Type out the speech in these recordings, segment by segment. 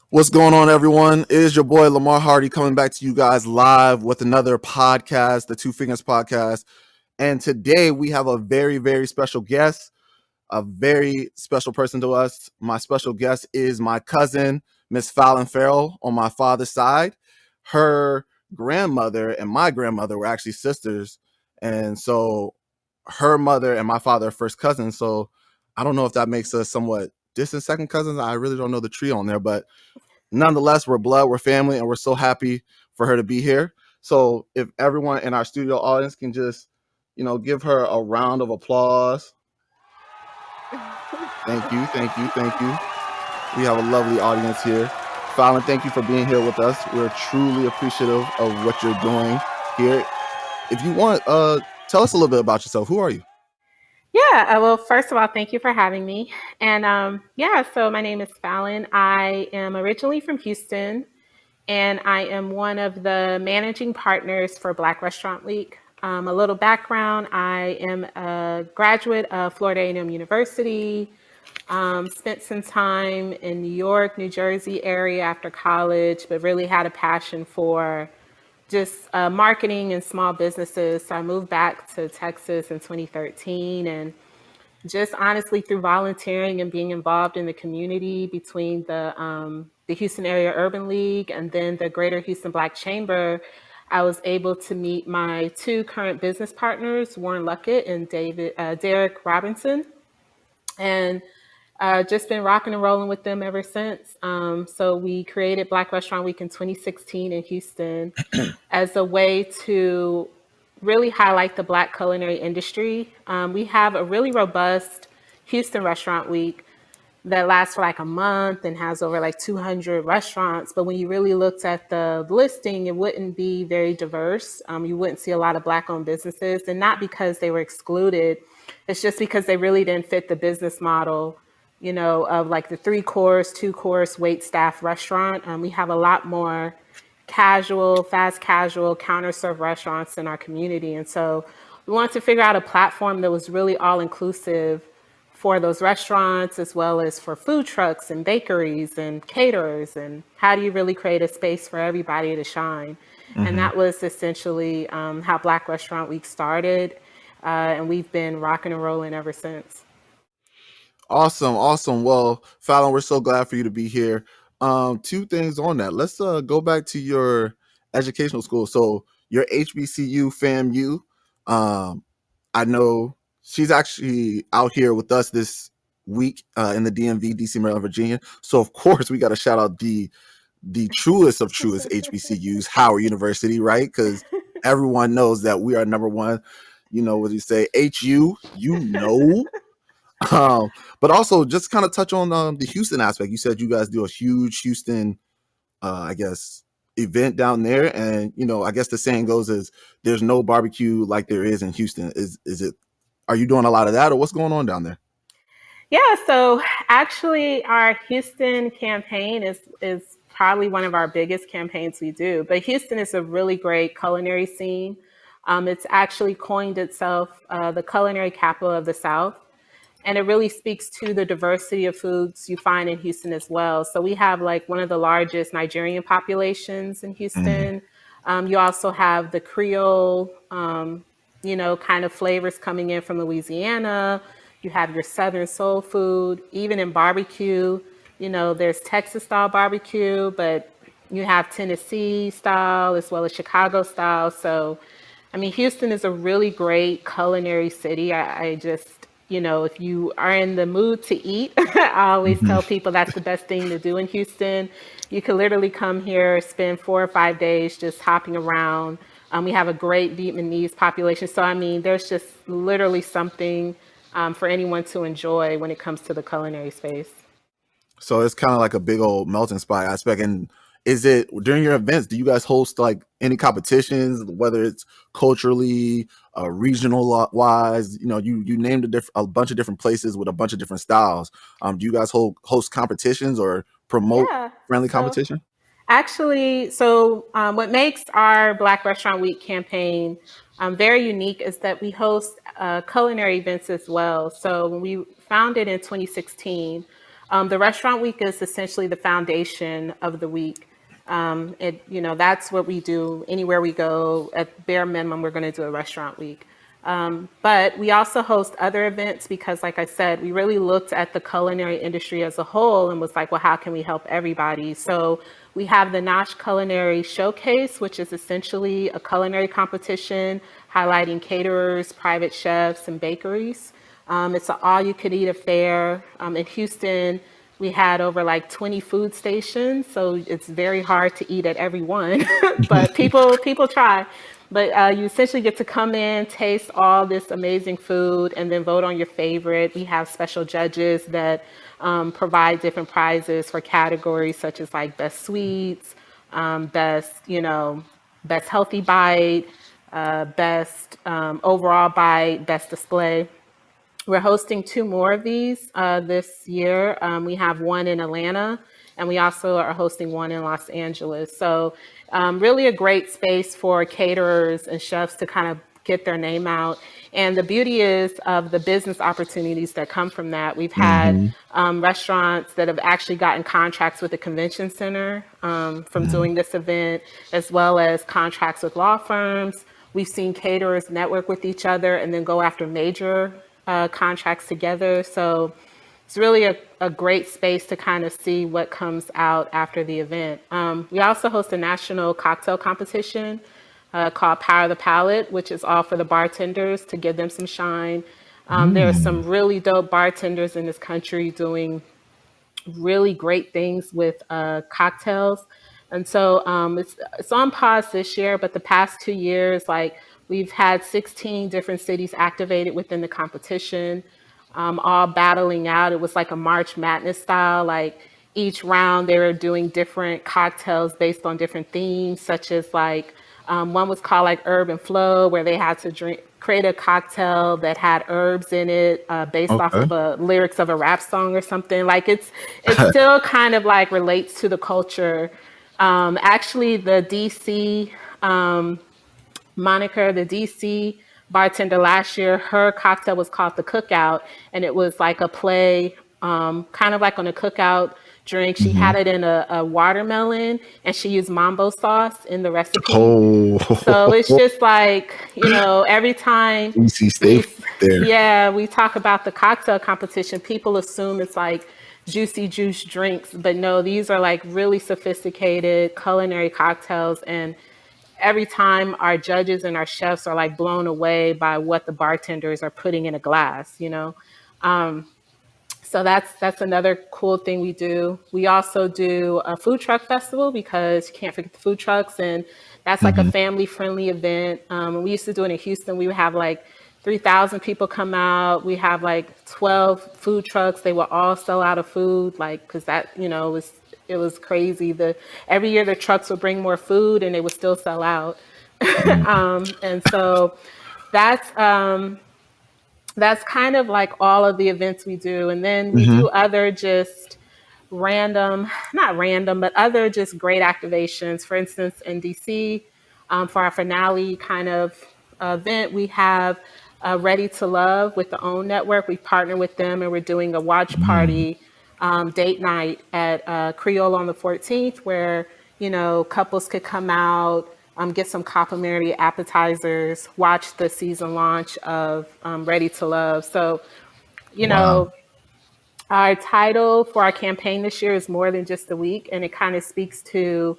What's going on, everyone? It is your boy Lamar Hardy coming back to you guys live with another podcast, the Two Fingers Podcast. And today we have a very, very special guest, a very special person to us. My special guest is my cousin, Miss Falayn Ferrell, on my father's side. Her grandmother and my grandmother were actually sisters. And so her mother and my father are first cousins. So I don't know if that makes us somewhat distant second cousins. I really don't know the tree on there, but nonetheless, we're blood, we're family, and we're so happy for her to be here. So if everyone in our studio audience can just, give her a round of applause. Thank you, thank you, thank you. We have a lovely audience here. Fallon, thank you for being here with us. We're truly appreciative of what you're doing here. If you want, tell us a little bit about yourself. Who are you? Yeah, well, first of all, thank you for having me. And so my name is Fallon. I am originally from Houston, and I am one of the managing partners for Black Restaurant Week. A little background: I am a graduate of Florida A&M University. Spent some time in New York, New Jersey area after college, but really had a passion for just marketing and small businesses. So I moved back to Texas in 2013, and just honestly through volunteering and being involved in the community between the Houston Area Urban League and then the Greater Houston Black Chamber, I was able to meet my two current business partners, Warren Luckett and Derek Robinson, and just been rocking and rolling with them ever since. So we created Black Restaurant Week in 2016 in Houston as a way to really highlight the Black culinary industry. We have a really robust Houston Restaurant Week that lasts for like a month and has over like 200 restaurants. But when you really looked at the listing, it wouldn't be very diverse. You wouldn't see a lot of Black-owned businesses, and not because they were excluded. It's just because they really didn't fit the business model, of like the three-course, two-course, wait staff restaurant. We have a lot more casual, fast casual, counter serve restaurants in our community. And so we wanted to figure out a platform that was really all inclusive for those restaurants, as well as for food trucks and bakeries and caterers. And how do you really create a space for everybody to shine? And Mm-hmm. that was essentially how Black Restaurant Week started. And we've been rocking and rolling ever since. Awesome, awesome. Well, Fallon, we're so glad for you to be here. Two things on that. Let's go back to your educational school. So your HBCU FAMU. Um, I know she's actually out here with us this week in the DMV, DC, Maryland, Virginia. So of course we got to shout out the truest of truest HBCUs, Howard University, right? Because everyone knows that we are number one. You know what you say, HU. But also just kind of touch on the Houston aspect. You said you guys do a huge Houston, I guess, event down there, and I guess the saying goes is there's no barbecue like there is in Houston. Is it? Are you doing a lot of that, or what's going on down there? Yeah, so actually, our Houston campaign is probably one of our biggest campaigns we do. But Houston is a really great culinary scene. It's actually coined itself the culinary capital of the South, and it really speaks to the diversity of foods you find in Houston as well. So we have like one of the largest Nigerian populations in Mm-hmm. Houston. You also have the Creole, kind of flavors coming in from Louisiana. You have your Southern soul food, even in barbecue. There's Texas style barbecue, but you have Tennessee style as well as Chicago style. So, I mean, Houston is a really great culinary city. I just, if you are in the mood to eat, I always Mm-hmm. tell people that's the best thing to do in Houston. You can literally come here, spend 4 or 5 days just hopping around. We have a great Vietnamese population. So, I mean, there's just literally something for anyone to enjoy when it comes to the culinary space. So it's kind of like a big old melting pot aspect. And is it during your events? Do you guys host like any competitions, whether it's culturally, regional wise? You named a bunch of different places with a bunch of different styles. Do you guys host competitions or promote Yeah. friendly So competition? actually, what makes our Black Restaurant Week campaign very unique is that we host culinary events as well. So when we founded in 2016, The restaurant week is essentially the foundation of the week. That's what we do anywhere we go. At bare minimum, we're going to do a restaurant week. But we also host other events because, like I said, we really looked at the culinary industry as a whole and was like, well, how can we help everybody? So we have the Nosh Culinary Showcase, which is essentially a culinary competition highlighting caterers, private chefs, and bakeries. It's an all-you-could-eat affair. In Houston, we had over like 20 food stations, so it's very hard to eat at every one, but people try. But you essentially get to come in, taste all this amazing food, and then vote on your favorite. We have special judges that provide different prizes for categories such as like best sweets, best healthy bite, best overall bite, best display. We're hosting two more of these this year. We have one in Atlanta, and we also are hosting one in Los Angeles. So, really a great space for caterers and chefs to kind of get their name out. And the beauty is of the business opportunities that come from that. We've had Mm-hmm. restaurants that have actually gotten contracts with the convention center from Mm-hmm. doing this event, as well as contracts with law firms. We've seen caterers network with each other and then go after major contracts together. So it's really a great space to kind of see what comes out after the event. We also host a national cocktail competition called Power the Palate, which is all for the bartenders to give them some shine. There are some Mm. really dope bartenders in this country doing really great things with cocktails. And so it's on pause this year, but the past 2 years, like we've had 16 different cities activated within the competition, all battling out. It was like a March Madness style. Like each round, they were doing different cocktails based on different themes, such as like one was called like Herb and Flow, where they had to create a cocktail that had herbs in it, based off Okay. of a lyrics of a rap song or something. Like it's still kind of like relates to the culture. Actually, the DC moniker, the DC bartender last year, her cocktail was called the Cookout, and it was like a play, kind of like on a cookout drink. She Hmm. had it in a watermelon, and she used mambo sauce in the recipe. Oh, So it's just like, every time DC we, State there. yeah, we talk about the cocktail competition, people assume it's like juicy juice drinks, but no, these are like really sophisticated culinary cocktails. And every time our judges and our chefs are like blown away by what the bartenders are putting in a glass. So that's another cool thing we do. We also do a food truck festival because you can't forget the food trucks, and that's like a Hmm. family friendly event. When we used to do it in Houston, we would have like 3,000 people come out. We have like 12 food trucks. They would all sell out of food, like because that it was crazy. The Every year the trucks would bring more food, and they would still sell out. And so that's that's kind of like all of the events we do. And then we Hmm. do other just random, not random, but other just great activations. For instance, in DC, for our finale kind of event, we have Ready to Love with the OWN Network. We partner with them, and we're doing a watch Mm. party date night at Creole on the 14th, where couples could come out, get some complimentary appetizers, watch the season launch of Ready to Love. So, you Wow. know, our title for our campaign this year is More Than Just a Week, and it kind of speaks to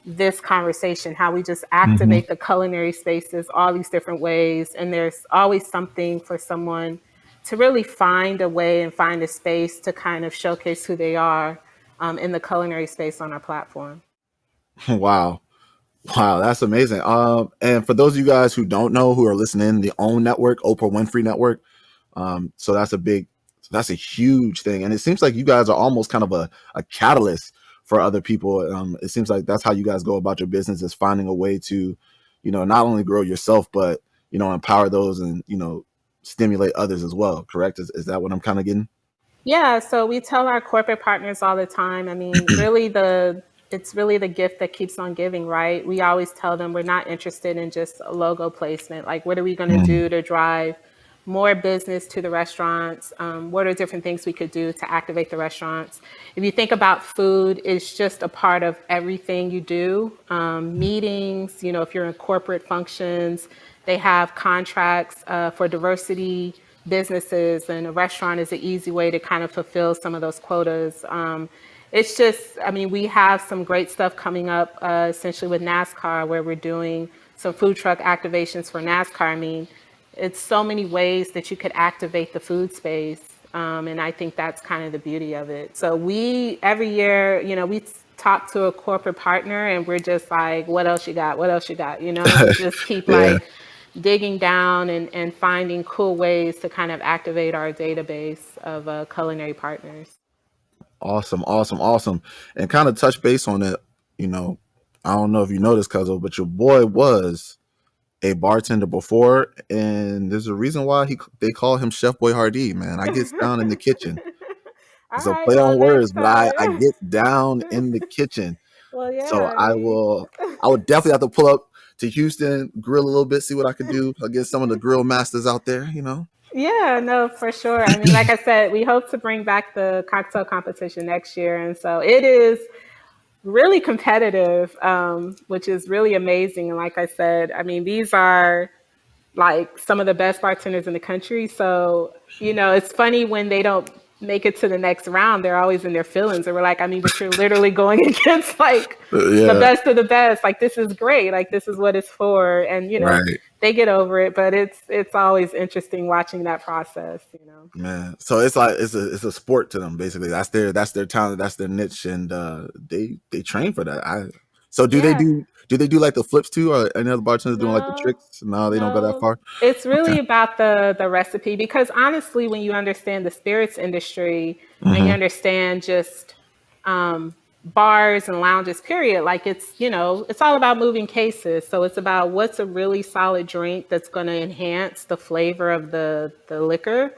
this conversation, how we just Hmm. activate the culinary spaces all these different ways. And there's always something for someone to really find a way and find a space to kind of showcase who they are in the culinary space on our platform. Wow. Wow, that's amazing. And for those of you guys who don't know, who are listening, the OWN network, Oprah Winfrey Network. So that's a huge thing, and it seems like you guys are almost kind of a catalyst for other people. It seems like that's how you guys go about your business, is finding a way to, not only grow yourself, but empower those and stimulate others as well. Correct? Is that what I'm kind of getting? Yeah, so we tell our corporate partners all the time. I mean, it's really the gift that keeps on giving, right? We always tell them we're not interested in just a logo placement. Like, what are we going to Mm. do to drive more business to the restaurants. What are different things we could do to activate the restaurants? If you think about food, it's just a part of everything you do. Meetings, if you're in corporate functions, they have contracts for diversity businesses, and a restaurant is an easy way to kind of fulfill some of those quotas. It's just, I mean, we have some great stuff coming up, essentially with NASCAR, where we're doing some food truck activations for NASCAR. I mean, it's so many ways that you could activate the food space. And I think that's kind of the beauty of it. So every year, we talk to a corporate partner and we're just like, what else you got? What else you got? We just keep Yeah. like digging down and finding cool ways to kind of activate our database of culinary partners. Awesome, awesome, awesome. And kind of touch base on it, you know, I don't know if you noticed, Cuzzo, but your boy was a bartender before, and there's a reason why they call him Chef Boyardee, man. I gets down in the kitchen. All It's a right. play Well, on words, next but I time. get down in the kitchen. Well, So yeah. I mean, I would definitely have to pull up to Houston, grill a little bit, see what I could do against some of the grill masters out there. yeah, no, for sure. I mean, like I said, we hope to bring back the cocktail competition next year, and so it is really competitive, which is really amazing. And like I said, I mean, these are like some of the best bartenders in the country. So, it's funny when they don't make it to the next round, they're always in their feelings. And we're like, I mean, but you're literally going against like the Yeah, best of the best. Like this is great. Like this is what it's for. And right. they get over it, but it's always interesting watching that process. Man, so it's like it's a sport to them basically. That's their talent, that's their niche, and they train for that. I so Yeah. do they do like the flips too, or any other bartenders doing like the No, tricks? No, they don't go that no. far. It's Okay. really about the recipe because honestly, when you understand the spirits industry and you Hmm. understand just bars and lounges, period, like it's all about moving cases. So it's about what's a really solid drink that's going to enhance the flavor of the liquor,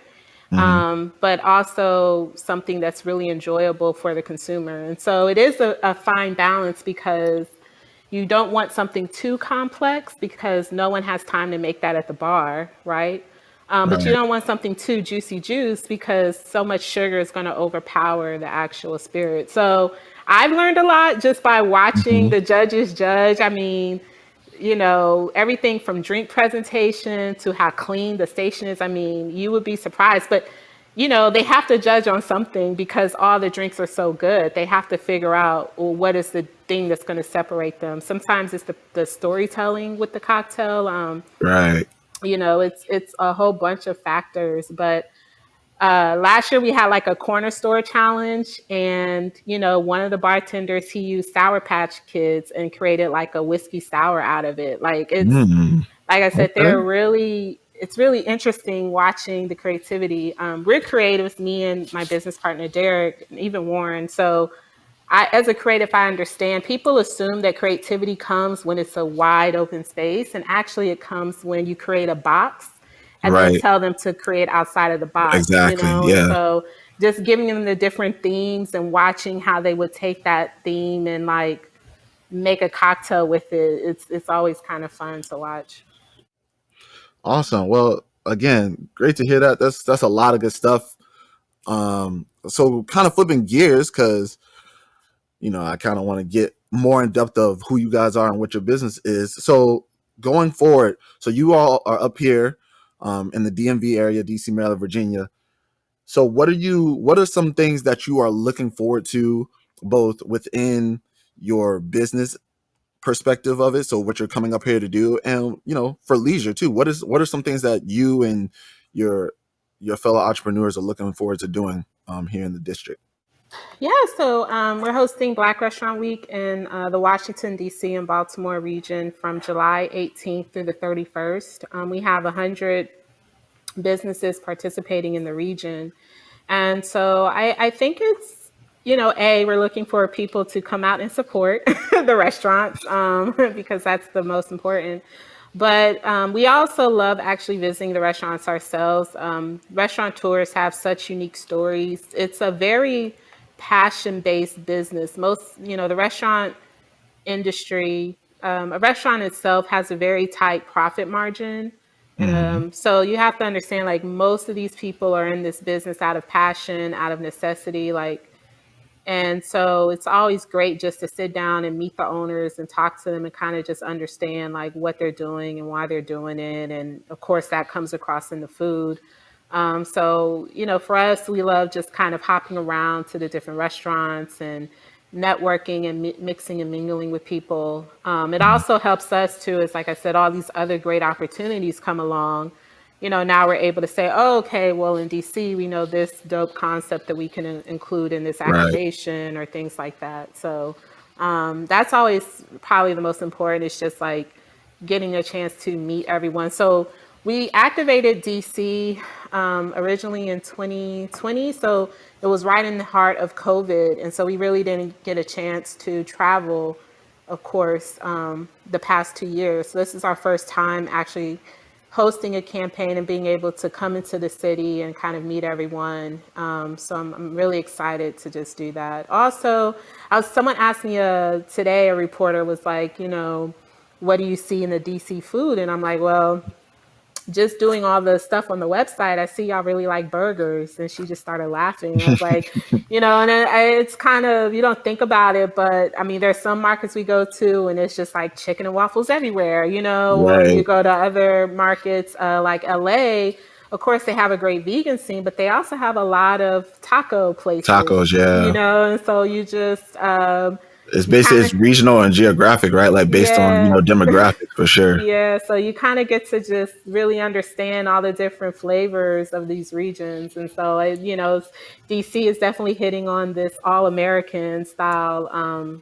Hmm. but also something that's really enjoyable for the consumer. And so it is a fine balance because you don't want something too complex because no one has time to make that at the bar, right? But you Right. don't want something too juicy juice because so much sugar is going to overpower the actual spirit. So I've learned a lot just by watching Hmm. the judges judge. I mean, everything from drink presentation to how clean the station is. I mean, you would be surprised. But, they have to judge on something because all the drinks are so good. They have to figure out, well, what is the thing that's going to separate them. Sometimes it's the storytelling with the cocktail. Right. It's a whole bunch of factors. But last year we had like a corner store challenge, and one of the bartenders, he used Sour Patch Kids and created like a whiskey sour out of it. Like it's Mm. like I said, Okay. it's really interesting watching the creativity. We're creatives, me and my business partner Derek, and even Warren. So as a creative, I understand people assume that creativity comes when it's a wide open space, and actually, it comes when you create a box and then Right. tell them to create outside of the box. Exactly. And Yeah. so just giving them the different themes and watching how they would take that theme and like make a cocktail with it. It's always kind of fun to watch. Awesome. Well, again, great to hear that. That's a lot of good stuff. So kind of flipping gears because I kind of want to get more in depth of who you guys are and what your business is. So going forward, so you all are up here in the DMV area, DC, Maryland, Virginia. So what are some things that you are looking forward to both within your business perspective of it, so what you're coming up here to do, and for leisure too, what are some things that you and your fellow entrepreneurs are looking forward to doing here in the district? Yeah, so we're hosting Black Restaurant Week in the Washington, D.C. and Baltimore region from July 18th through the 31st. We have 100 businesses participating in the region. And so I think it's, we're looking for people to come out and support the restaurants because that's the most important. But we also love actually visiting the restaurants ourselves. Restaurateurs have such unique stories. It's a very passion based business. The restaurant industry, a restaurant itself has a very tight profit margin. And Hmm. so you have to understand, like, most of these people are in this business out of passion, out of necessity, like, and so it's always great just to sit down and meet the owners and talk to them and kind of just understand like what they're doing and why they're doing it. And of course, that comes across in the food. So, for us, we love just kind of hopping around to the different restaurants and networking and mixing and mingling with people. It also helps us too, is like I said, all these other great opportunities come along. Now we're able to say, oh, okay, well, in DC, we know this dope concept that we can include in this Right. activation or things like that. So that's always probably the most important. It's just like getting a chance to meet everyone. So we activated DC originally in 2020. So it was right in the heart of COVID. And so we really didn't get a chance to travel, of course, the past 2 years. So this is our first time actually hosting a campaign and being able to come into the city and kind of meet everyone. So I'm really excited to just do that. Also, someone asked me today, a reporter was like, what do you see in the DC food? And I'm like, well, just doing all the stuff on the website, I see y'all really like burgers. And she just started laughing. I was like, and it's kind of, you don't think about it, but I mean, there's some markets we go to and it's just like chicken and waffles everywhere, or you Right. go to other markets like LA. Of course, they have a great vegan scene, but they also have a lot of taco places, Tacos, yeah. and so It's you basically kind of, it's regional and geographic, right? Like based on, yeah. demographics for sure. Yeah, so you kind of get to just really understand all the different flavors of these regions. And so, DC is definitely hitting on this all American style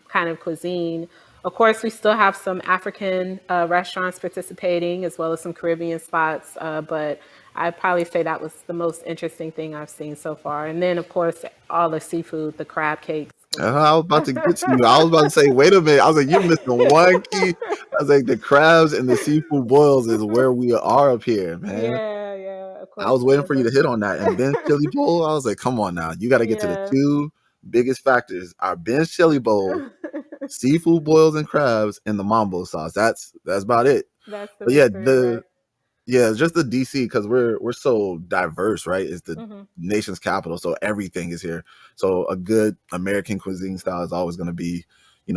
kind of cuisine. Of course, we still have some African restaurants participating as well as some Caribbean spots, but I'd probably say that was the most interesting thing I've seen so far. And then, of course, all the seafood, the crab cakes. I was about to get to you. I was about to say, wait a minute. I was like, you're missing one key. I was like, the crabs and the seafood boils is where we are up here, man. Yeah, yeah, of I course, was waiting for you to the hit on that. And Ben's chili bowl, I was like, come on now. You got to get to the yeah. two biggest factors: our Ben's chili bowl, seafood boils and crabs, and the mambo sauce. That's about it. That's the But yeah, mystery, the right? yeah, just the DC because we're so diverse, right? It's the Hmm. nation's capital, so everything is here. So a good American cuisine style is always going to be,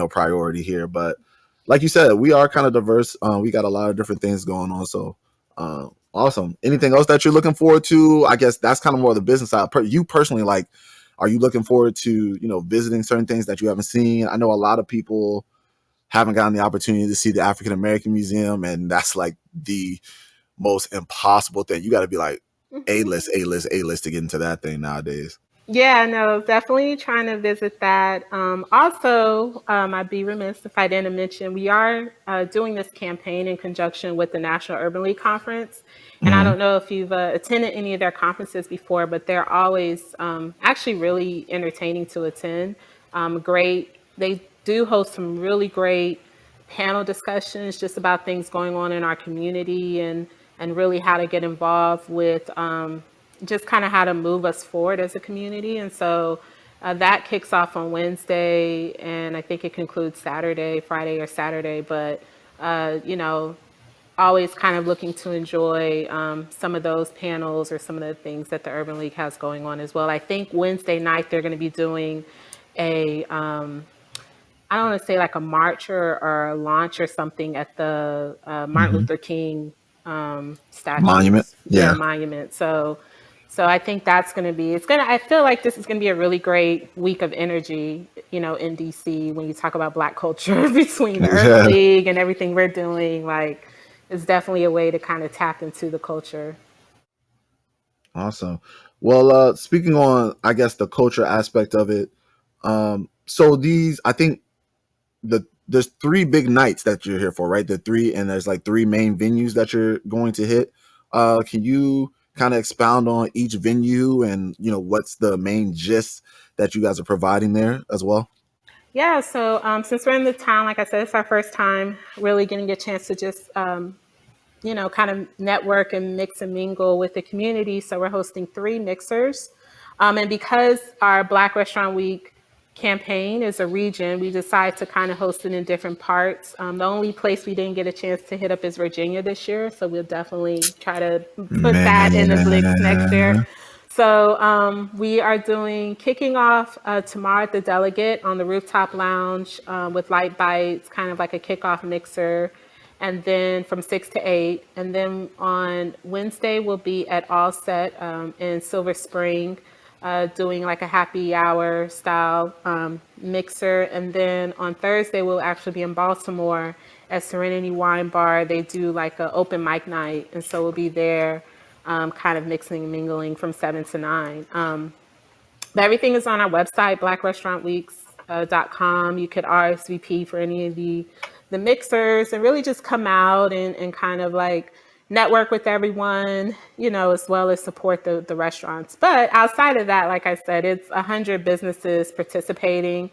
priority here. But like you said, we are kind of diverse. We got a lot of different things going on. So awesome. Anything else that you're looking forward to? I guess that's kind of more the business side. You personally, like, are you looking forward to visiting certain things that you haven't seen? I know a lot of people haven't gotten the opportunity to see the African American Museum, and that's like the most impossible thing. You got to be like A list, A list, A list to get into that thing nowadays. Yeah, no, definitely trying to visit that. Also, I'd be remiss if I didn't mention we are doing this campaign in conjunction with the National Urban League Conference. And I Mm-hmm. don't know if you've attended any of their conferences before, but they're always actually really entertaining to attend. Great. They do host some really great panel discussions just about things going on in our community and really how to get involved with just kind of how to move us forward as a community. And so that kicks off on Wednesday, and I think it concludes Saturday, Friday or Saturday. But always kind of looking to enjoy some of those panels or some of the things that the Urban League has going on as well. I think Wednesday night they're going to be doing a I don't want to say like a march or a launch or something at the Martin Mm-hmm. Luther King Monument. statues, yeah, Yeah. monument. So I think that's going to be. It's gonna. I feel like this is going to be a really great week of energy, in DC when you talk about Black culture between the Urban Yeah. League and everything we're doing. Like, it's definitely a way to kind of tap into the culture. Awesome. Well, speaking on, I guess, the culture aspect of it. So these, I think there's three big nights that you're here for, right? The three, and there's like three main venues that you're going to hit. Can you kind of expound on each venue and what's the main gist that you guys are providing there as well? Yeah, so since we're in the town, like I said, it's our first time really getting a chance to just kind of network and mix and mingle with the community. So we're hosting three mixers. And because our Black Restaurant Week campaign is a region. We decided to kind of host it in different parts. The only place we didn't get a chance to hit up is Virginia this year, so we'll definitely try to put that in the Blix next year. Man. So we are kicking off tomorrow at the Delegate on the rooftop lounge with light bites, kind of like a kickoff mixer, and then from 6 to 8. And then on Wednesday we'll be at All Set in Silver Spring, doing like a happy hour style mixer. And then on Thursday we'll actually be in Baltimore at Serenity Wine Bar. They do like an open mic night, and so we'll be there kind of mixing and mingling from 7 to 9. But everything is on our website, blackrestaurantweeks.com. You could RSVP for any of the mixers and really just come out and kind of like network with everyone, as well as support the restaurants. But outside of that, like I said, it's 100 businesses participating.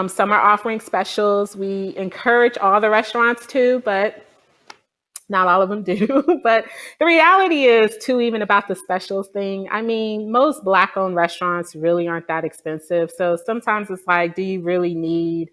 Some are offering specials. We encourage all the restaurants to, but not all of them do. But the reality is, too, even about the specials thing, I mean, most Black owned restaurants really aren't that expensive. So sometimes it's like, do you really need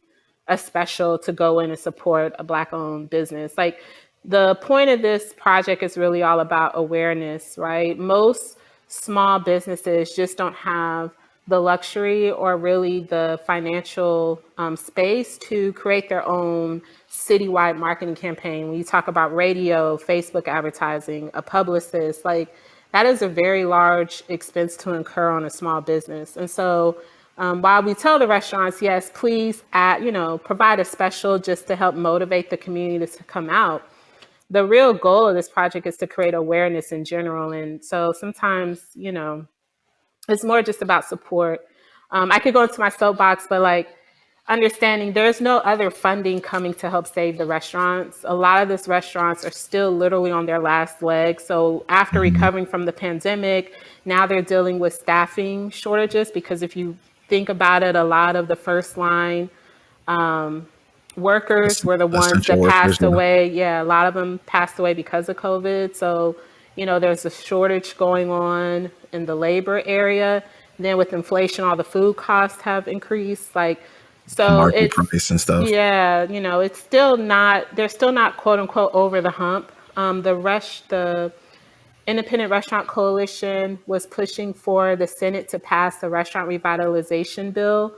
a special to go in and support a Black owned business? Like, the point of this project is really all about awareness, right? Most small businesses just don't have the luxury or really the financial space to create their own citywide marketing campaign. When you talk about radio, Facebook advertising, a publicist, like that is a very large expense to incur on a small business. And so while we tell the restaurants, yes, please provide a special just to help motivate the community to come out, the real goal of this project is to create awareness in general. And so sometimes, it's more just about support. I could go into my soapbox, but like understanding there's no other funding coming to help save the restaurants. A lot of these restaurants are still literally on their last leg. So after recovering from the pandemic, now they're dealing with staffing shortages because if you think about it, a lot of the first line workers were the ones Essential that workers. passed away. Yeah, a lot of them passed away because of COVID. So, there's a shortage going on in the labor area. Then with inflation, all the food costs have increased. So Market it's, price and stuff. yeah, it's still not, they're still not quote unquote over the hump. The Independent Restaurant Coalition was pushing for the Senate to pass the restaurant revitalization bill,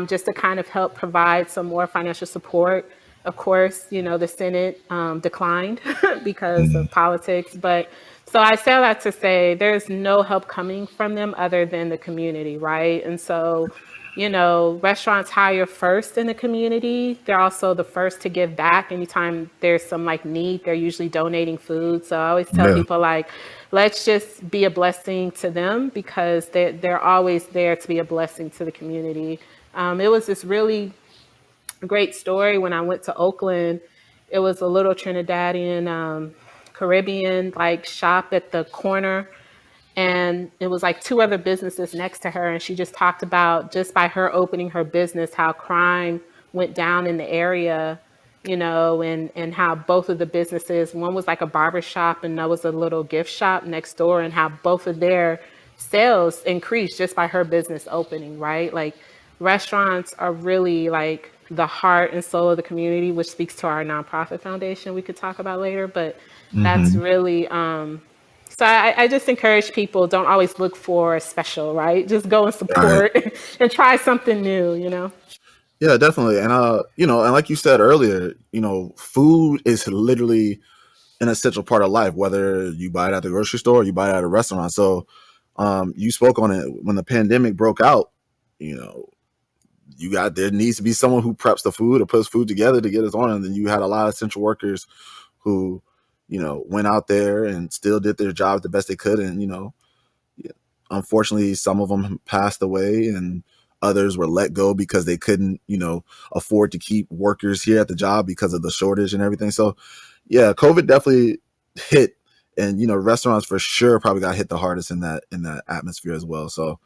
just to kind of help provide some more financial support. Of course, the Senate declined because of politics. But so I say that to say there's no help coming from them other than the community, right? And so, restaurants hire first in the community. They're also the first to give back. Anytime there's some like need, they're usually donating food. So I always tell Yeah. people like, let's just be a blessing to them because they're always there to be a blessing to the community. It was this really great story when I went to Oakland. It was a little Trinidadian Caribbean like shop at the corner, and it was like two other businesses next to her, and she just talked about just by her opening her business how crime went down in the area, and how both of the businesses, one was like a barber shop and that was a little gift shop next door, and how both of their sales increased just by her business opening, right? Like restaurants are really like the heart and soul of the community, which speaks to our nonprofit foundation we could talk about later. But that's really so I just encourage people, don't always look for a special, right? Just go and Right. support and try something new. Yeah, definitely. And and like you said earlier, food is literally an essential part of life, whether you buy it at the grocery store or you buy it at a restaurant. So you spoke on it when the pandemic broke out, you know, there needs to be someone who preps the food or puts food together to get us on. And then you had a lot of essential workers who, went out there and still did their job the best they could. And, unfortunately, some of them passed away and others were let go because they couldn't, afford to keep workers here at the job because of the shortage and everything. So, yeah, COVID definitely hit, and restaurants for sure probably got hit the hardest in that atmosphere as well. So,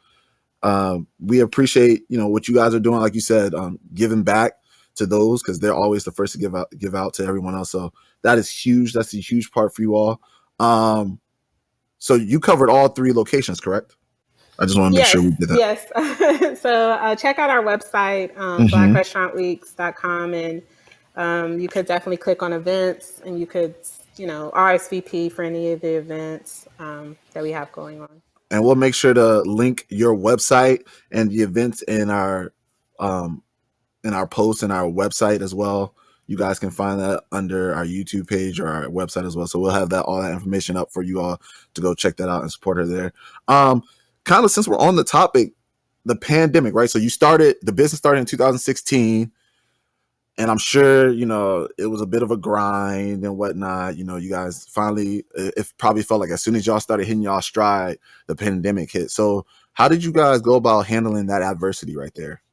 we appreciate what you guys are doing, like you said, giving back to those because they're always the first to give out to everyone else. So that is huge. That's a huge part for you all. So you covered all three locations, correct? I just want to make sure Yes, we did that. yes. So check out our website, Hmm. blackrestaurantweeks.com, and you could definitely click on events, and you could, RSVP for any of the events that we have going on. And we'll make sure to link your website and the events um, in our post and our website as well. You guys can find that under our YouTube page or our website as well. So we'll have that all that information up for you all to go check that out and support her there. Um, Kind of since we're on the topic, the pandemic, right? So the business started in 2016, and I'm sure it was a bit of a grind and whatnot. You guys finally, it probably felt like as soon as y'all started hitting y'all stride, the pandemic hit. So how did you guys go about handling that adversity right there?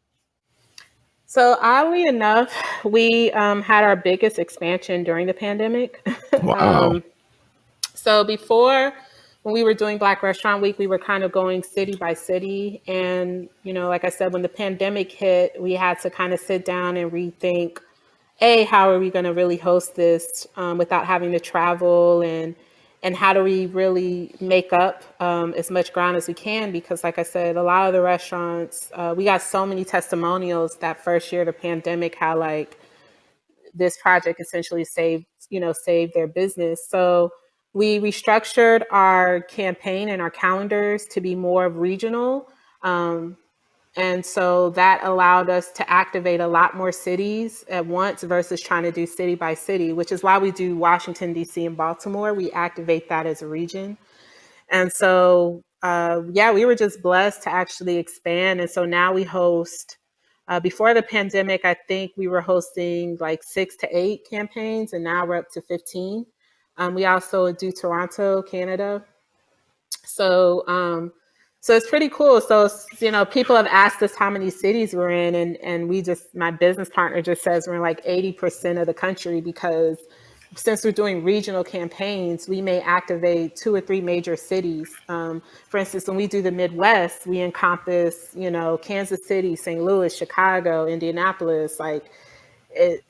So oddly enough, we had our biggest expansion during the pandemic. Wow. um, So before, when we were doing Black Restaurant Week, we were kind of going city by city. And, like I said, when the pandemic hit, we had to kind of sit down and rethink, how are we going to really host this without having to travel, and how do we really make up as much ground as we can? Because like I said, a lot of the restaurants, we got so many testimonials that first year of the pandemic, how like this project essentially saved their business. So we restructured our campaign and our calendars to be more regional. Um, and so that allowed us to activate a lot more cities at once versus trying to do city by city, which is why we do Washington, D.C. and Baltimore. We activate that as a region. And so, yeah, we were just blessed to actually expand. And so now we host, before the pandemic, I think we were hosting like 6 to 8 campaigns, and now we're up to 15. We also do Toronto, Canada. So, so it's pretty cool. So, people have asked us how many cities we're in, and my business partner just says we're in like 80% of the country, because since we're doing regional campaigns, we may activate 2 or 3 major cities. For instance, when we do the Midwest, we encompass, Kansas City, St. Louis, Chicago, Indianapolis. Like,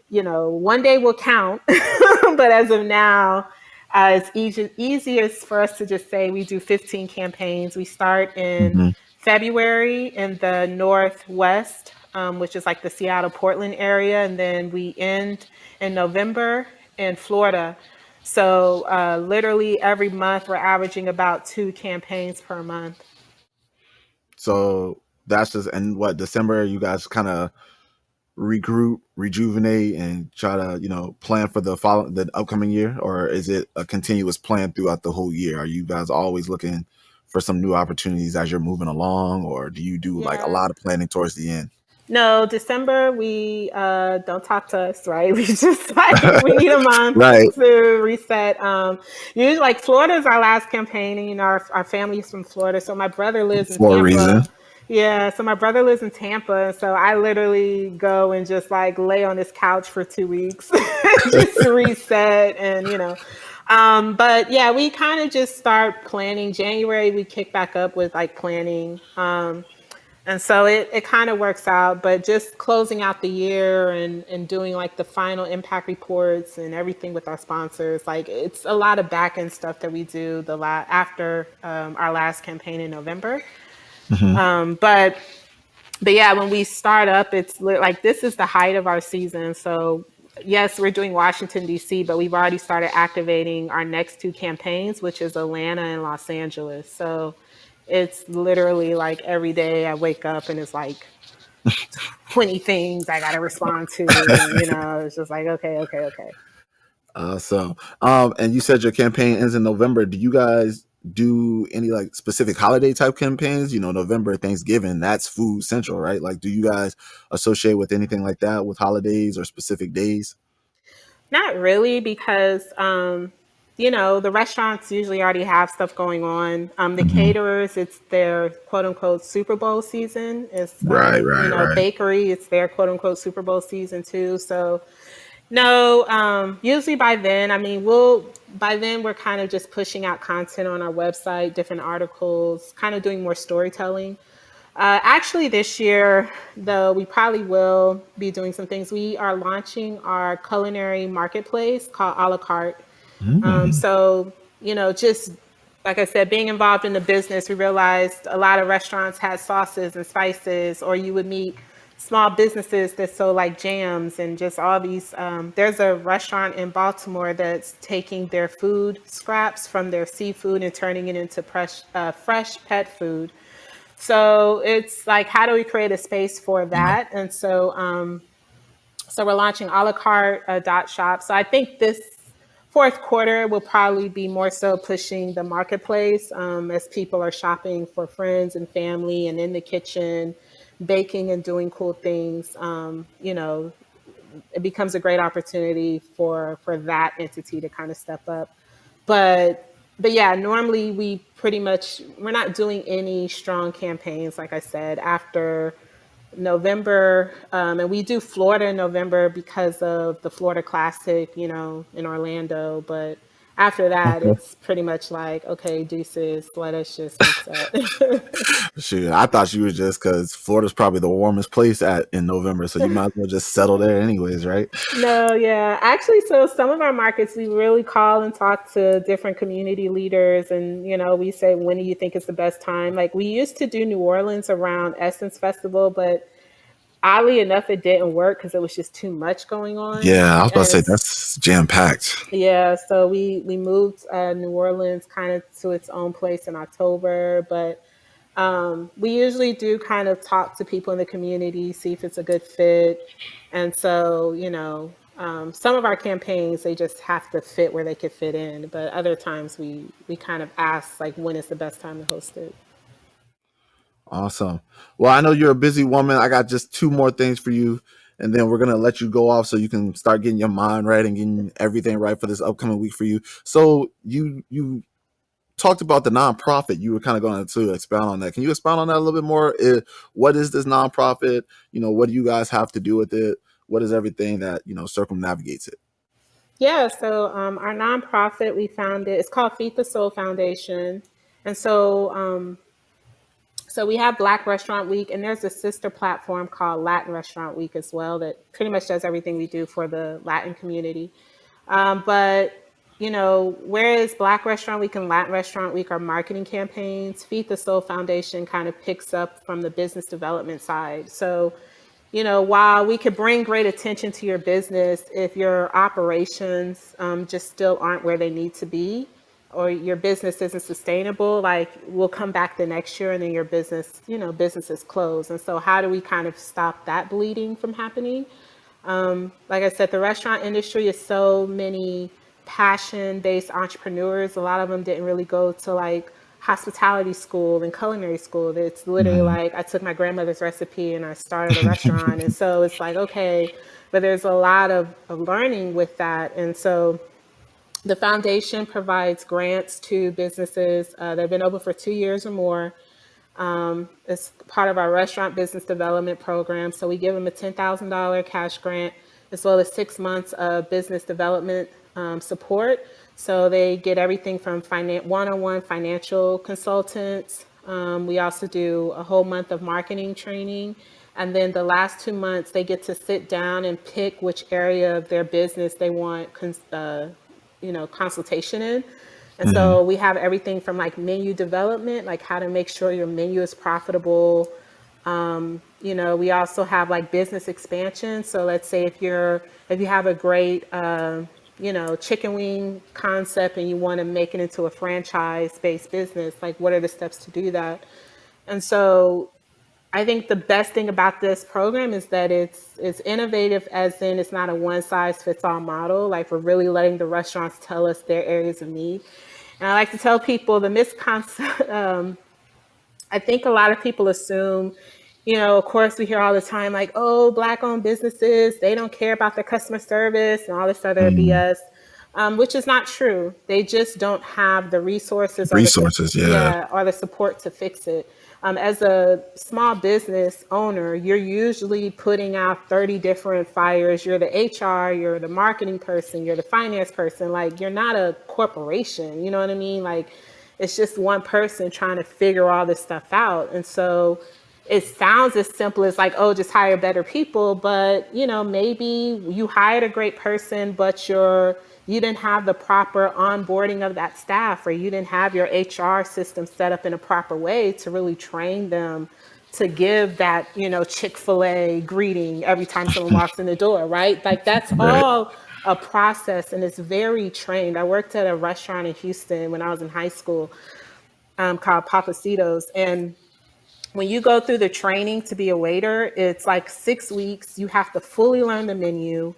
one day will count, but as of now, it's easiest for us to just say we do 15 campaigns. We start in Hmm. February in the Northwest, which is like the Seattle, Portland area, and then we end in November in Florida. So literally every month, we're averaging about 2 campaigns per month. So that's just, and what, December, you guys kind of regroup, rejuvenate, and try to plan for the upcoming year, or is it a continuous plan throughout the whole year? Are you guys always looking for some new opportunities as you're moving along, or do you do like a Yeah. lot of planning towards the end? No, December, we don't talk to us, right? We just like we need a month Right, to reset. Usually like Florida is our last campaign, and our family is from Florida. So my brother lives in for a reason. Tampa. Yeah, so my brother lives in Tampa, and so I literally go and just like lay on this couch for 2 weeks just to reset, and but yeah, we kind of just start planning. January, we kick back up with like planning. And so it kind of works out, but just closing out the year, and doing like the final impact reports and everything with our sponsors, like it's a lot of back end stuff that we do after our last campaign in November. Hmm. But yeah, when we start up, it's like this is the height of our season. So yes, we're doing Washington D.C., but we've already started activating our next 2 campaigns, which is Atlanta and Los Angeles. So it's literally like every day I wake up and it's like 20 things I got to respond to, and it's just like okay, okay, okay. And you said your campaign ends in November. Do you guys do any like specific holiday type campaigns? November, Thanksgiving, that's food central, right? Like, do you guys associate with anything like that with holidays or specific days? Not really, because the restaurants usually already have stuff going on. The Hmm. caterers, it's their quote unquote Super Bowl season. It's Right, right, right. bakery, it's their quote unquote Super Bowl season too. So no, usually by then, I mean, by then we're kind of just pushing out content on our website, different articles, kind of doing more storytelling. Actually, this year, though, we probably will be doing some things. We are launching our culinary marketplace called a la carte. Mm. So, just like I said, being involved in the business, we realized a lot of restaurants had sauces and spices, or you would meet small businesses that sold like jams and just all these. There's a restaurant in Baltimore that's taking their food scraps from their seafood and turning it into fresh pet food. So it's like, how do we create a space for Yeah. that? And so we're launching a la carte dot shop. So I think this fourth quarter will probably be more so pushing the marketplace as people are shopping for friends and family and in the kitchen, baking and doing cool things. It becomes a great opportunity for that entity to kind of step up. But yeah, normally we're not doing any strong campaigns, like I said, after November, and we do Florida in November because of the Florida Classic, in Orlando. But after that, Okay. it's pretty much like, okay, deuces, let us just reset. Shoot, I thought you were just because Florida's probably the warmest place at in November, so you might as well just settle there anyways, right? No, yeah. Actually, so some of our markets, we really call and talk to different community leaders. And, we say, when do you think is the best time? Like, we used to do New Orleans around Essence Festival, but oddly enough, it didn't work because it was just too much going on. Yeah, I was about to And say that's jam packed. yeah, so we moved New Orleans kind of to its own place in October, but we usually do kind of talk to people in the community, see if it's a good fit. And so, some of our campaigns, they just have to fit where they could fit in. But other times we kind of ask like, when is the best time to host it? Awesome. Well, I know you're a busy woman. I got just two more things for you, and then we're gonna let you go off so you can start getting your mind right and getting everything right for this upcoming week for you. So you talked about the nonprofit. You were kind of going to expound on that. Can you expound on that a little bit more? What is this nonprofit? What do you guys have to do with it? What is everything that circumnavigates it? Yeah, so our nonprofit, we founded, it's called Feed the Soul Foundation. And so we have Black Restaurant Week, and there's a sister platform called Latin Restaurant Week as well that pretty much does everything we do for the Latin community. But whereas Black Restaurant Week and Latin Restaurant Week are marketing campaigns, Feed the Soul Foundation kind of picks up from the business development side. So while we could bring great attention to your business, if your operations just still aren't where they need to be, or your business isn't sustainable, like, we'll come back the next year and then your business is closed. And so how do we kind of stop that bleeding from happening? Like I said, the restaurant industry is so many passion-based entrepreneurs. A lot of them didn't really go to like hospitality school and culinary school. It's literally Mhm. like, I took my grandmother's recipe and I started a restaurant. And so it's like, okay, but there's a lot of learning with that. And so the foundation provides grants to businesses that have been open for 2 years or more. It's part of our restaurant business development program. So we give them a $10,000 cash grant as well as 6 months of business development support. So they get everything from one-on-one financial consultants. We also do a whole month of marketing training. And then the last 2 months, they get to sit down and pick which area of their business they want consultation in. And Mhm. so we have everything from like menu development, like how to make sure your menu is profitable. We also have like business expansion. So let's say if you have a great chicken wing concept and you want to make it into a franchise-based business, like, what are the steps to do that? And so I think the best thing about this program is that it's innovative, as in it's not a one size fits all model. Like, we're really letting the restaurants tell us their areas of need. And I like to tell people the misconcept. I think a lot of people assume, of course, we hear all the time like, oh, Black owned businesses, they don't care about their customer service and all this other Mhm. BS, which is not true. They just don't have the resources or Resources, yeah. or the support to fix it. As a small business owner, you're usually putting out 30 different fires. You're the HR, you're the marketing person, you're the finance person. Like, you're not a corporation. You know what I mean? Like, it's just one person trying to figure all this stuff out. And so it sounds as simple as like, oh, just hire better people. But, maybe you hired a great person, but you didn't have the proper onboarding of that staff, or you didn't have your HR system set up in a proper way to really train them to give that, Chick-fil-A greeting every time someone walks in the door, right? Like that's Right. all a process, and it's very trained. I worked at a restaurant in Houston when I was in high school, called Papacitos. And when you go through the training to be a waiter, it's like 6 weeks. You have to fully learn the menu.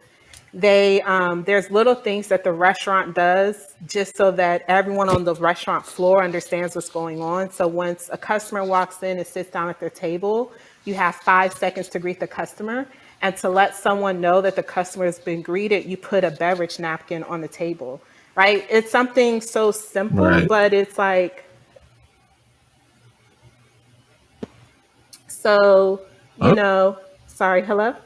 There's little things that the restaurant does just so that everyone on the restaurant floor understands what's going on. So once a customer walks in and sits down at their table, you have 5 seconds to greet the customer. And to let someone know that the customer has been greeted, you put a beverage napkin on the table, right? It's something so simple, Right. but it's like, so, you Oh, know, sorry, hello?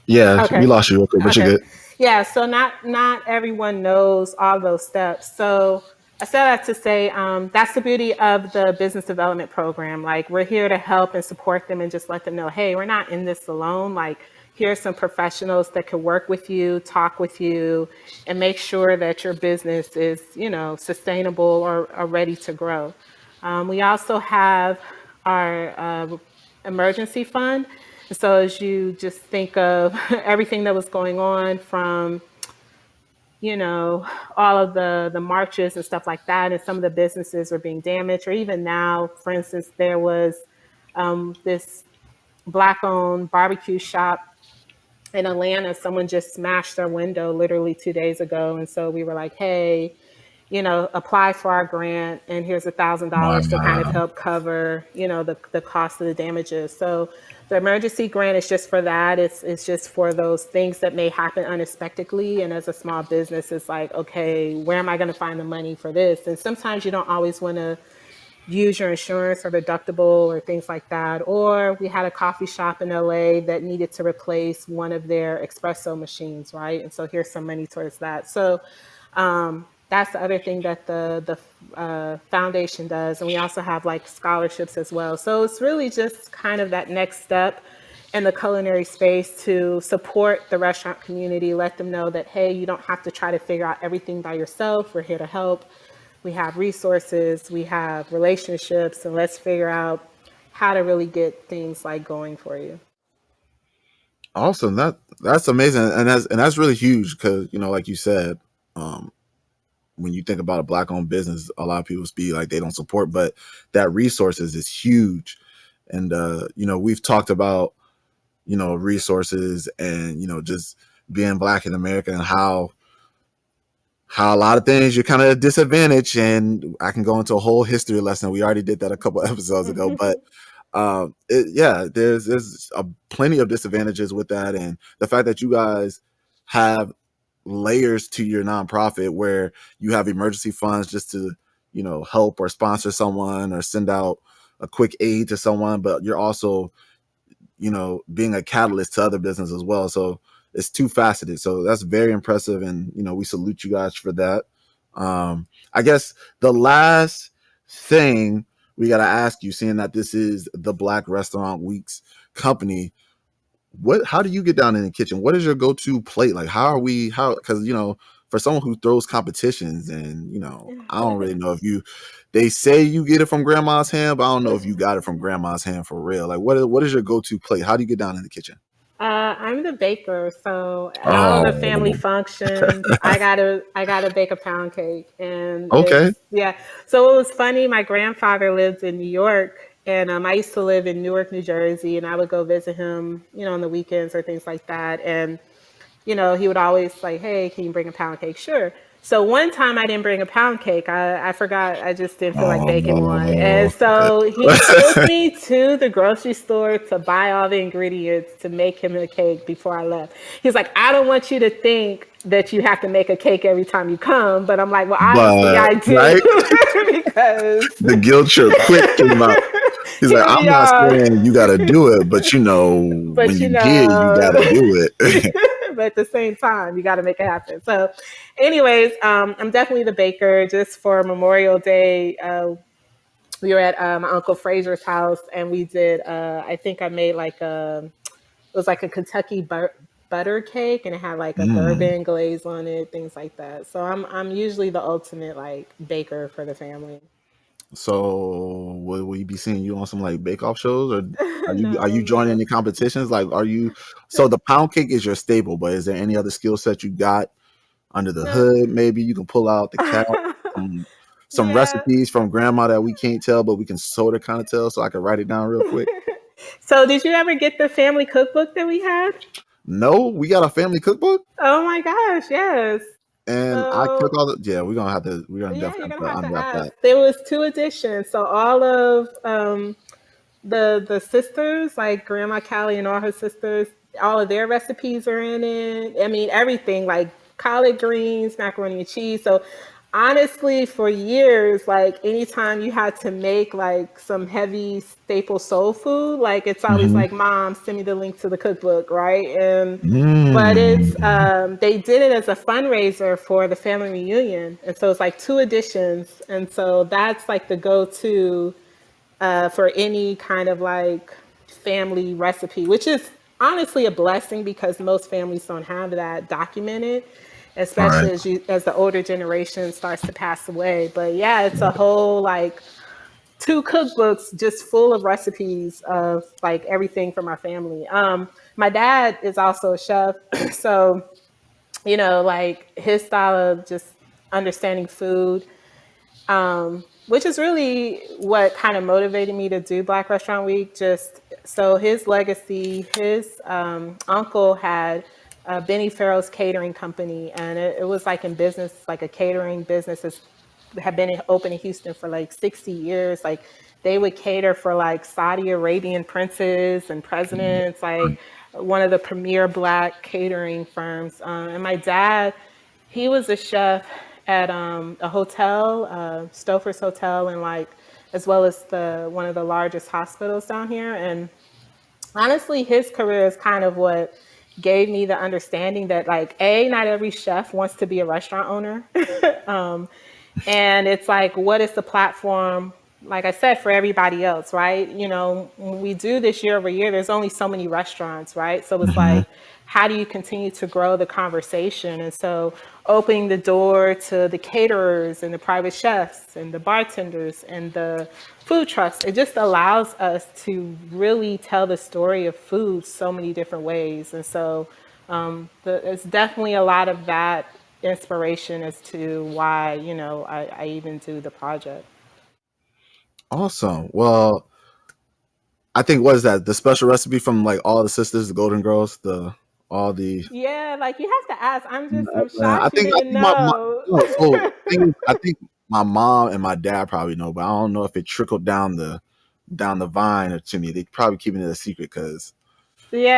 yeah, we Okay. lost you real quick, but you're Okay. good. Yeah, so not everyone knows all those steps. So I said that to say, that's the beauty of the business development program. Like, we're here to help and support them and just let them know, hey, we're not in this alone. Like, here's some professionals that could work with you, talk with you, and make sure that your business is, sustainable or ready to grow. We also have our emergency fund. So as you just think of everything that was going on, from, you know, all of the marches and stuff like that, and some of the businesses were being damaged, or even now, for instance, there was this black owned barbecue shop in Atlanta. Someone just smashed their window literally 2 days ago. And so we were like, hey, apply for our grant, and here's $1,000 to kind of Wow. help cover, the cost of the damages. So the emergency grant is just for that. It's just for those things that may happen unexpectedly. And as a small business, it's like, okay, where am I going to find the money for this? And sometimes you don't always want to use your insurance or deductible or things like that. Or we had a coffee shop in LA that needed to replace one of their espresso machines, right? And so here's some money towards that. So that's the other thing that the foundation does. And we also have like scholarships as well. So it's really just kind of that next step in the culinary space to support the restaurant community, let them know that, hey, you don't have to try to figure out everything by yourself. We're here to help. We have resources, we have relationships, and let's figure out how to really get things like going for you. Awesome. That's amazing, and that's really huge because like you said, um, when you think about a black owned business, a lot of people speak like they don't support, but that resources is huge. And we've talked about resources and just being black in America and how a lot of things you're kind of at a disadvantage. And I can go into a whole history lesson. We already did that a couple episodes ago, but yeah, there's plenty of disadvantages with that, and the fact that you guys have layers to your nonprofit where you have emergency funds just to help or sponsor someone or send out a quick aid to someone, but you're also being a catalyst to other business as well. So it's two faceted. So that's very impressive. And, we salute you guys for that. I guess the last thing we got to ask you, seeing that this is the Black Restaurant Week's company, how do you get down in the kitchen? What is your go-to plate? Like, because, for someone who throws competitions and, I don't really know if they say you get it from grandma's hand, but I don't know if you got it from grandma's hand for real. Like, what is your go-to plate? How do you get down in the kitchen? I'm the baker, so at all the family Oh, functions, I gotta bake a pound cake, and okay. it's yeah. So it was funny. My grandfather lived in New York, and I used to live in Newark, New Jersey, and I would go visit him, on the weekends or things like that. And he would always like, hey, can you bring a pound cake? Sure. So one time I didn't bring a pound cake. I forgot. I just didn't feel like baking one. And Oh, so he took me to the grocery store to buy all the ingredients to make him a cake before I left. He's like, I don't want you to think that you have to make a cake every time you come. But I'm like, well, obviously but I do right, because the guilt trip quick came out. He's like, here I'm we not are. saying you got to do it, but when But you get, you got to do it. but at the same time, you got to make it happen. So, anyways, I'm definitely the baker. Just for Memorial Day, we were at my uncle Fraser's house, and we did. I think I made like it was like a Kentucky butter cake, and it had like a Mm. bourbon glaze on it, things like that. So I'm usually the ultimate like baker for the family. So will we be seeing you on some like bake off shows, or are No, you joining no, any competitions? Like, are you? So the pound cake is your staple, but is there any other skill set you got under the no. hood? Maybe you can pull out the cat, some some Yeah. recipes from grandma that we can't tell, but we can sort of kind of tell, so I can write it down real quick. So did you ever get the family cookbook that we had? No, we got a family cookbook, Oh my gosh, yes. and I cook So all the. Yeah, we're gonna yeah, you're definitely gonna have have to to unwrap ask. that. There was two editions. So all of the sisters, like Grandma Callie and all her sisters, all of their recipes are in it. I mean, everything like collard greens, macaroni and cheese. So honestly, for years, like anytime you had to make like some heavy staple soul food, like it's always Hmm. like, Mom, send me the link to the cookbook, right? And but it's Mm. they did it as a fundraiser for the family reunion, and so it's like two editions, and so that's like the go-to for any kind of like family recipe, which is honestly a blessing because most families don't have that documented, All right. especially as the older generation starts to pass away. But yeah, it's a whole like two cookbooks just full of recipes of like everything from our family. My dad is also a chef, so like his style of just understanding food, which is really what kind of motivated me to do Black Restaurant Week. Just so his legacy, his uncle had Benny Farrell's catering company, and it was like in business, like a catering business. Had been open in Houston for like 60 years. Like they would cater for like Saudi Arabian princes and presidents, like one of the premier Black catering firms. And my dad, he was a chef at a hotel, Stouffer's Hotel, and like as well as the one of the largest hospitals down here. And honestly, his career is kind of what gave me the understanding that like not every chef wants to be a restaurant owner. um, and it's like, what is the platform, like I said, for everybody else, right? When we do this year over year, there's only so many restaurants, right? So it's Hmm. like, how do you continue to grow the conversation? And so opening the door to the caterers and the private chefs and the bartenders and the food trucks, it just allows us to really tell the story of food so many different ways. And so it's definitely a lot of that inspiration as to why I even do the project. Awesome. Well, I think what is that? The special recipe from like all the sisters, the Golden Girls, the all the. Yeah, like you have to ask. I'm I shocked you think didn't my know. no. So thing is, I think my mom and my dad probably know, but I don't know if it trickled down the vine or to me. They probably keeping it a secret because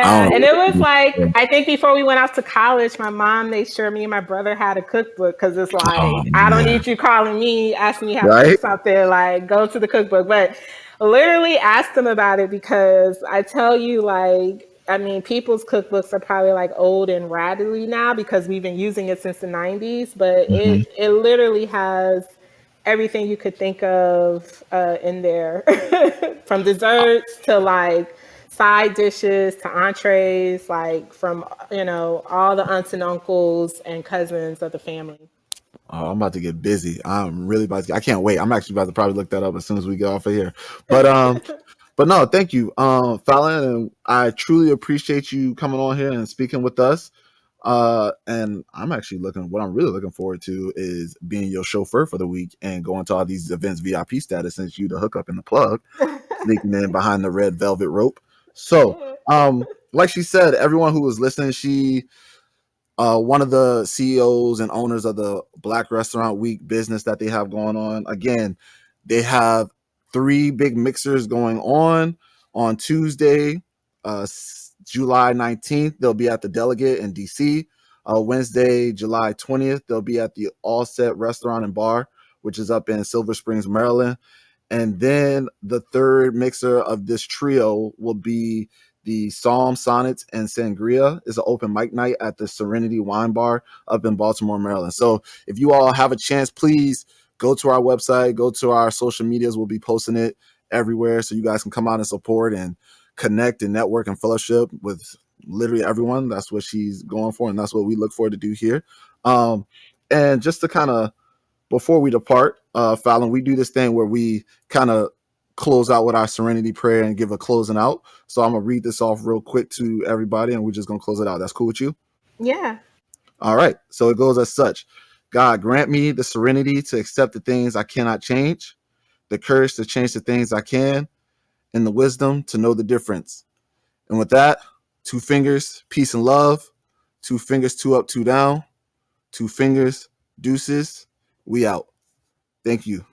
I Yeah, don't and it was like know. I think before we went off to college, my mom made sure me and my brother had a cookbook because it's Oh like I don't man, need you calling me asking me how to cook right? something. Like go to the cookbook, but literally ask them about it because I tell you, like I mean, people's cookbooks are probably like old and rattly now because we've been using it since the '90s, but Hmm. it literally has everything you could think of in there, from desserts to like side dishes to entrees, like from all the aunts and uncles and cousins of the family. Oh, I'm about to get busy. I'm really about to. I can't wait. I'm actually about to probably look that up as soon as we get off of here. But but no, thank you, Fallon, and I truly appreciate you coming on here and speaking with us. And I'm actually looking. What I'm really looking forward to is being your chauffeur for the week and going to all these events VIP status since you the hookup and the plug, sneaking in behind the red velvet rope. So, Yeah. like she said, everyone who was listening, she one of the CEOs and owners of the Black Restaurant Week business that they have going on. Again, they have three big mixers going on Tuesday, July 19th. They'll be at the Delegate in DC. Wednesday, July 20th, they'll be at the All Set Restaurant and Bar, which is up in Silver Springs, Maryland. And then the third mixer of this trio will be the Psalm Sonnets and Sangria is an open mic night at the Serenity Wine Bar up in Baltimore, Maryland. So if you all have a chance, please go to our website, go to our social medias. We'll be posting it everywhere so you guys can come out and support and connect and network and fellowship with literally everyone. That's what she's going for, and that's what we look forward to do here. And just to kind of, before we depart, Fallon, we do this thing where we kind of close out with our serenity prayer and give a closing out. So I'm gonna read this off real quick to everybody, and we're just gonna close it out. That's cool with you? Yeah. All right. So it goes as such. God, grant me the serenity to accept the things I cannot change, the courage to change the things I can, and the wisdom to know the difference. And with that, two fingers, peace and love. Two fingers, two up, two down. Two fingers, deuces. We out. Thank you.